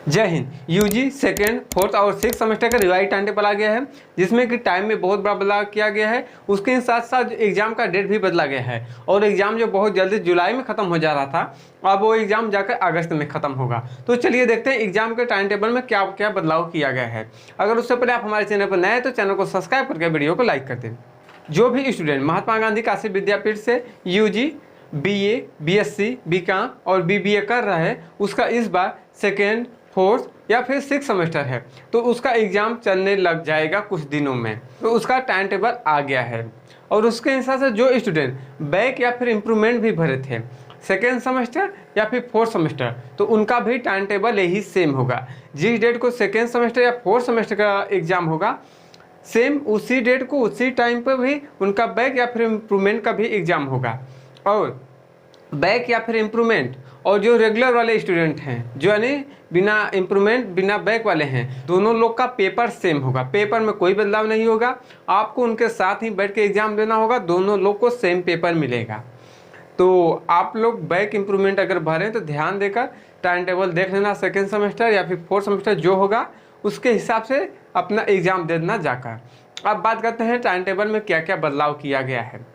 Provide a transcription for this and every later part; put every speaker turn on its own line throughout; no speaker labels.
जय Hind. UG second, fourth और six semester का रिवाइज टाइम टेबल आ गया है, जिसमें कि टाइम में बहुत बड़ा बदलाव किया गया है। उसके साथ साथ एग्जाम का डेट भी बदला गया है और एग्जाम जो बहुत जल्दी जुलाई में ख़त्म हो जा रहा था, अब वो एग्जाम जाकर अगस्त में ख़त्म होगा। तो चलिए देखते हैं एग्जाम के टाइम टेबल में क्या क्या बदलाव किया गया है। अगर उससे पहले आप हमारे चैनल पर नए हैं तो चैनल को सब्सक्राइब करके वीडियो को लाइक कर दें। जो भी स्टूडेंट महात्मा गांधी काशी विद्यापीठ से यूजी, बीए, बीएससी, बीकॉम और बीबीए कर रहा है, उसका इस बार सेकेंड, फोर्थ या फिर सिक्स सेमेस्टर है, तो उसका एग्ज़ाम चलने लग जाएगा कुछ दिनों में। तो उसका टाइम टेबल आ गया है और उसके हिसाब से जो स्टूडेंट बैक या फिर इम्प्रूवमेंट भी भरे थे सेकेंड सेमेस्टर या फिर फोर्थ सेमेस्टर, तो उनका भी टाइम टेबल यही सेम होगा। जिस डेट को सेकेंड सेमेस्टर या फोर्थ सेमेस्टर का एग्ज़ाम होगा, सेम उसी डेट को उसी टाइम पर भी उनका बैक या फिर इम्प्रूवमेंट का भी एग्ज़ाम होगा। और बैक या फिर इम्प्रूवमेंट और जो रेगुलर वाले स्टूडेंट हैं, जो यानी बिना इम्प्रूवमेंट बिना बैक वाले हैं, दोनों लोग का पेपर सेम होगा। पेपर में कोई बदलाव नहीं होगा, आपको उनके साथ ही बैठ के एग्ज़ाम देना होगा, दोनों लोग को सेम पेपर मिलेगा। तो आप लोग बैक इम्प्रूवमेंट अगर भरें तो ध्यान देकर टाइम टेबल देख लेना, सेकेंड सेमेस्टर या फिर फोर्थ सेमेस्टर जो होगा उसके हिसाब से अपना एग्ज़ाम दे देना जाकर। अब बात करते हैं टाइम टेबल में क्या क्या बदलाव किया गया है।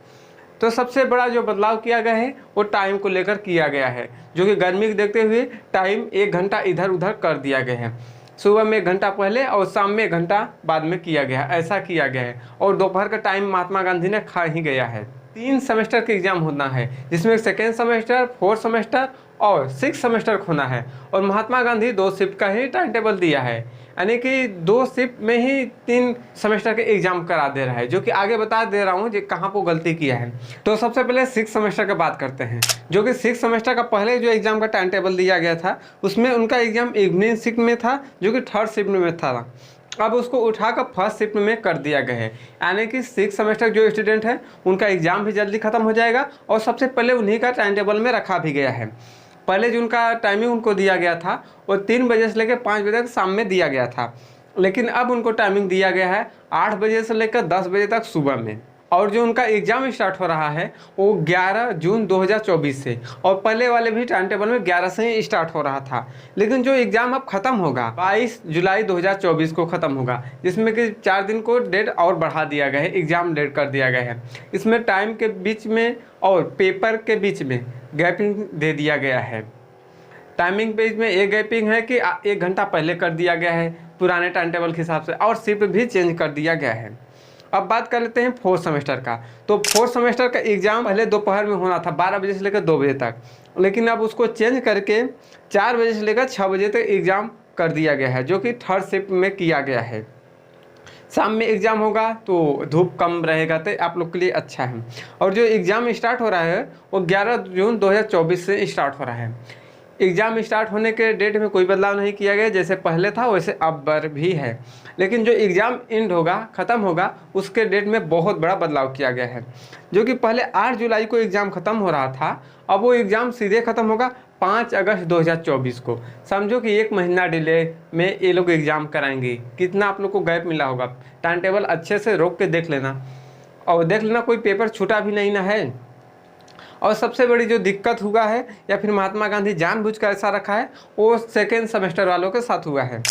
तो सबसे बड़ा जो बदलाव किया गया है वो टाइम को लेकर किया गया है, जो कि गर्मी को देखते हुए टाइम 1 घंटा इधर उधर कर दिया गया है। सुबह में 1 घंटा पहले और शाम में 1 घंटा बाद में किया गया है, ऐसा किया गया है। और दोपहर का टाइम महात्मा गांधी ने खा ही गया है। 3 सेमेस्टर के एग्ज़ाम होना है, जिसमें सेकेंड सेमेस्टर, फोर्थ सेमेस्टर और सिक्स सेमेस्टर होना है। और महात्मा गांधी 2 शिफ्ट का ही टाइम टेबल दिया है, यानी कि 2 शिफ्ट में ही 3 सेमेस्टर के एग्जाम करा दे रहा है, जो कि आगे बता दे रहा हूँ कि कहाँ पर गलती किया है। तो सबसे पहले सिक्स सेमेस्टर की बात करते हैं, जो कि सिक्स सेमेस्टर का पहले जो एग्जाम का टाइम टेबल दिया गया था, उसमें उनका एग्जाम इवनिंग शिफ्ट में था, जो कि थर्ड शिफ्ट में था। अब उसको उठाकर फर्स्ट शिफ्ट में कर दिया गया है, यानी कि सिक्स सेमेस्टर जो स्टूडेंट है उनका एग्जाम भी जल्दी खत्म हो जाएगा और सबसे पहले उन्हीं का टाइम टेबल में रखा भी गया है। पहले जो उनका टाइमिंग उनको दिया गया था वो 3 बजे से लेकर 5 बजे तक शाम में दिया गया था, लेकिन अब उनको टाइमिंग दिया गया है 8 बजे से लेकर 10 बजे तक सुबह में। और जो उनका एग्ज़ाम स्टार्ट हो रहा है वो 11 जून 2024 से, और पहले वाले भी टाइम टेबल में 11 से ही स्टार्ट हो रहा था। लेकिन जो एग्ज़ाम अब ख़त्म होगा 22 जुलाई 2024 को ख़त्म होगा, जिसमें कि 4 दिन को डेट और बढ़ा दिया गया है, एग्ज़ाम डेट कर दिया गया है। इसमें टाइम के बीच में और पेपर के बीच में गैपिंग दे दिया गया है। टाइमिंग पेज में एक गैपिंग है कि 1 घंटा पहले कर दिया गया है पुराने टाइम टेबल के हिसाब से, और शिफ्ट भी चेंज कर दिया गया है। अब बात कर लेते हैं फोर्थ सेमेस्टर का। तो फोर्थ सेमेस्टर का एग्ज़ाम पहले दोपहर में होना था 12 बजे से लेकर 2 बजे तक, लेकिन अब उसको चेंज करके 4 बजे से लेकर 6 बजे तक एग्ज़ाम कर दिया गया है, जो कि थर्ड शिफ्ट में किया गया है। शाम में एग्ज़ाम होगा तो धूप कम रहेगा, तो आप लोग के लिए अच्छा है। और जो एग्ज़ाम स्टार्ट हो रहा है वो 11 जून 2024 से स्टार्ट हो रहा है। एग्ज़ाम स्टार्ट होने के डेट में कोई बदलाव नहीं किया गया, जैसे पहले था वैसे अब भी है। लेकिन जो एग्ज़ाम एंड होगा, ख़त्म होगा, उसके डेट में बहुत बड़ा बदलाव किया गया है। जो कि पहले 8 जुलाई को एग्ज़ाम ख़त्म हो रहा था, अब वो एग्ज़ाम सीधे ख़त्म होगा 5 अगस्त 2024 को। समझो कि 1 महीना डिले में ये लोग एग्ज़ाम कराएंगे। कितना आप लोग को गैप मिला होगा। टाइम टेबल अच्छे से रोक के देख लेना, और देख लेना कोई पेपर छूटा भी नहीं ना है। और सबसे बड़ी जो दिक्कत हुआ है या फिर महात्मा गांधी जानबूझकर ऐसा रखा है, वो सेकेंड सेमेस्टर वालों के साथ हुआ है।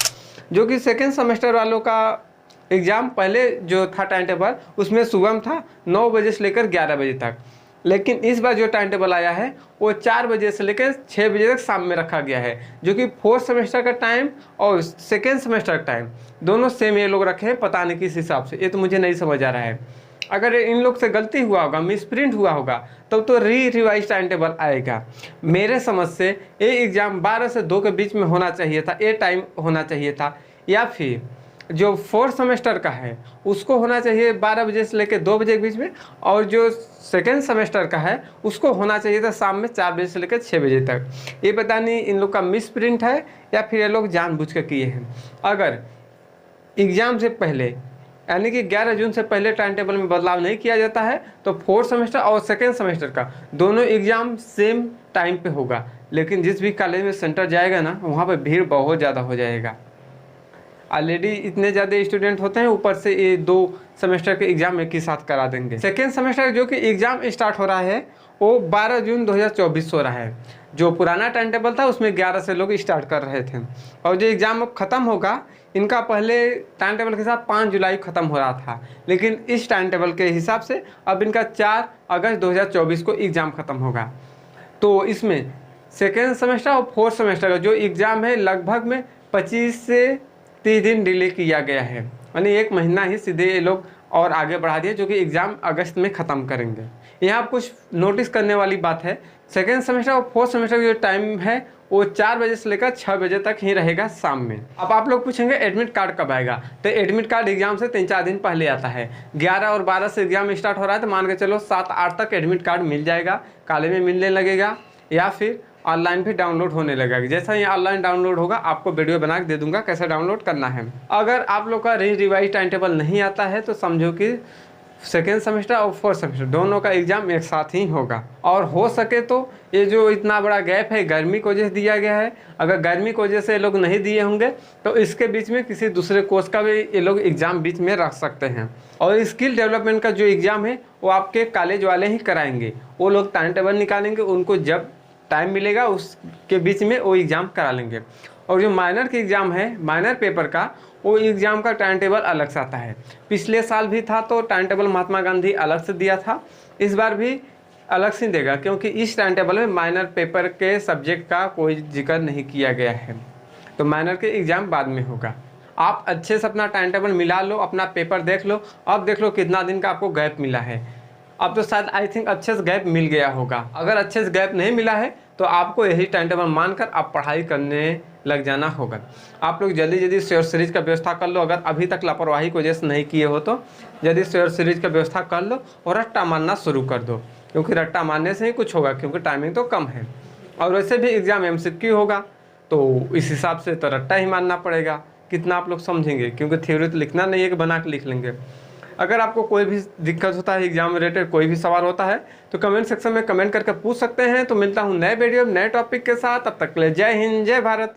जो कि सेकेंड सेमेस्टर वालों का एग्ज़ाम पहले जो था टाइम टेबल, उसमें सुबह था 9 बजे से लेकर 11 बजे तक, लेकिन इस बार जो टाइम टेबल आया है वो 4 बजे से लेकर 6 बजे तक शाम में रखा गया है। जो कि फोर्थ सेमेस्टर का टाइम और सेकेंड सेमेस्टर का टाइम दोनों सेम ये लोग रखे हैं, पता नहीं किस हिसाब से, ये तो मुझे नहीं समझ आ रहा है। अगर इन लोग से गलती हुआ होगा, मिसप्रिंट हुआ होगा, तब तो रिवाइज टाइम टेबल आएगा। मेरे समझ से ये एग्ज़ाम 12 से 2 के बीच में होना चाहिए था, ये टाइम होना चाहिए था। या फिर जो फोर्थ सेमेस्टर का है उसको होना चाहिए 12 बजे से लेकर 2 बजे के बीच में, और जो सेकेंड सेमेस्टर का है उसको होना चाहिए था शाम में 4 बजे से लेकर 6 बजे तक। ये पता नहीं इन लोग का मिसप्रिंट है या फिर ये लोग जानबूझ कर किए हैं। अगर एग्ज़ाम से पहले यानी कि 11 जून से पहले टाइम टेबल में बदलाव नहीं किया जाता है, तो फोर्थ सेमेस्टर और सेकेंड सेमेस्टर का दोनों एग्ज़ाम सेम टाइम पे होगा। लेकिन जिस भी कॉलेज में सेंटर जाएगा ना, वहाँ पे भीड़ बहुत ज़्यादा हो जाएगा। ऑलरेडी इतने ज़्यादा स्टूडेंट होते हैं, ऊपर से ये 2 सेमेस्टर के एग्ज़ाम एक ही साथ करा देंगे। सेकेंड सेमेस्टर जो कि एग्ज़ाम स्टार्ट हो रहा है वो 12 जून 2024 हो रहा है, जो पुराना टाइम टेबल था उसमें 11 से लोग स्टार्ट कर रहे थे, और जो एग्ज़ाम अब ख़त्म होगा, इनका पहले टाइम टेबल के साथ 5 जुलाई को ख़त्म हो रहा था, लेकिन इस टाइम टेबल के हिसाब से अब इनका 4 अगस्त 2024 को एग्ज़ाम ख़त्म होगा। तो इसमें सेकेंड सेमेस्टर और फोर्थ सेमेस्टर का जो एग्ज़ाम है लगभग में 25 से 30 दिन डिले किया गया है, यानी 1 महीना ही सीधे ये लोग और आगे बढ़ा दिया, जो कि एग्ज़ाम अगस्त में ख़त्म करेंगे। यहाँ कुछ नोटिस करने वाली बात है, सेकेंड सेमेस्टर और फोर्थ सेमेस्टर का जो टाइम है वो 4 बजे से लेकर 6 बजे तक ही रहेगा शाम में। अब आप लोग पूछेंगे एडमिट कार्ड कब आएगा, तो एडमिट कार्ड एग्जाम से 3-4 दिन पहले आता है। 11 और 12 से एग्जाम स्टार्ट हो रहा है, तो मान के चलो 7-8 तक एडमिट कार्ड मिल जाएगा, काले में मिलने लगेगा या फिर ऑनलाइन भी डाउनलोड होने लगेगा। जैसा ही ऑनलाइन डाउनलोड होगा आपको वीडियो बना के दे दूंगा कैसे डाउनलोड करना है। अगर आप लोग का रिवाइज टाइम टेबल नहीं आता है तो समझो कि सेकेंड सेमेस्टर और फोर्थ सेमेस्टर दोनों का एग्ज़ाम एक साथ ही होगा। और हो सके तो ये जो इतना बड़ा गैप है गर्मी की वजह से दिया गया है, अगर गर्मी की वजह से ये लोग नहीं दिए होंगे तो इसके बीच में किसी दूसरे कोर्स का भी ये लोग एग्ज़ाम बीच में रख सकते हैं। और स्किल डेवलपमेंट का जो एग्ज़ाम है वो आपके कॉलेज वाले ही कराएंगे, वो लोग टाइम टेबल निकालेंगे, उनको जब टाइम मिलेगा उसके बीच में वो एग्ज़ाम करा लेंगे। और जो माइनर के एग्ज़ाम है, माइनर पेपर का, वो एग्ज़ाम का टाइम टेबल अलग से आता है। पिछले साल भी था तो टाइम टेबल महात्मा गांधी अलग से दिया था, इस बार भी अलग से देगा, क्योंकि इस टाइम टेबल में माइनर पेपर के सब्जेक्ट का कोई जिक्र नहीं किया गया है। तो माइनर के एग्ज़ाम बाद में होगा। आप अच्छे से अपना टाइम टेबल मिला लो, अपना पेपर देख लो, अब देख लो कितना दिन का आपको गैप मिला है। अब तो शायद आई थिंक अच्छे से गैप मिल गया होगा। अगर अच्छे से गैप नहीं मिला है तो आपको यही टाइम टेबल मानकर आप पढ़ाई करने लग जाना होगा। आप लोग जल्दी जल्दी शेयर सीरीज का व्यवस्था कर लो, अगर अभी तक लापरवाही की वजह से नहीं किए हो तो जल्दी शेयर सीरीज का व्यवस्था कर लो और रट्टा मारना शुरू कर दो, क्योंकि रट्टा मारने से ही कुछ होगा, क्योंकि टाइमिंग तो कम है। और वैसे भी एग्ज़ाम MCQ होगा तो इस हिसाब से तो रट्टा ही मानना पड़ेगा। कितना आप लोग समझेंगे, क्योंकि थ्योरी तो लिखना नहीं है कि बना के लिख लेंगे। अगर आपको कोई भी दिक्कत होता है एग्जाम रिलेटेड, कोई भी सवाल होता है तो कमेंट सेक्शन में कमेंट करके पूछ सकते हैं। तो मिलता हूँ नए वीडियो नए टॉपिक के साथ, तब तक के लिए जय हिंद जय भारत।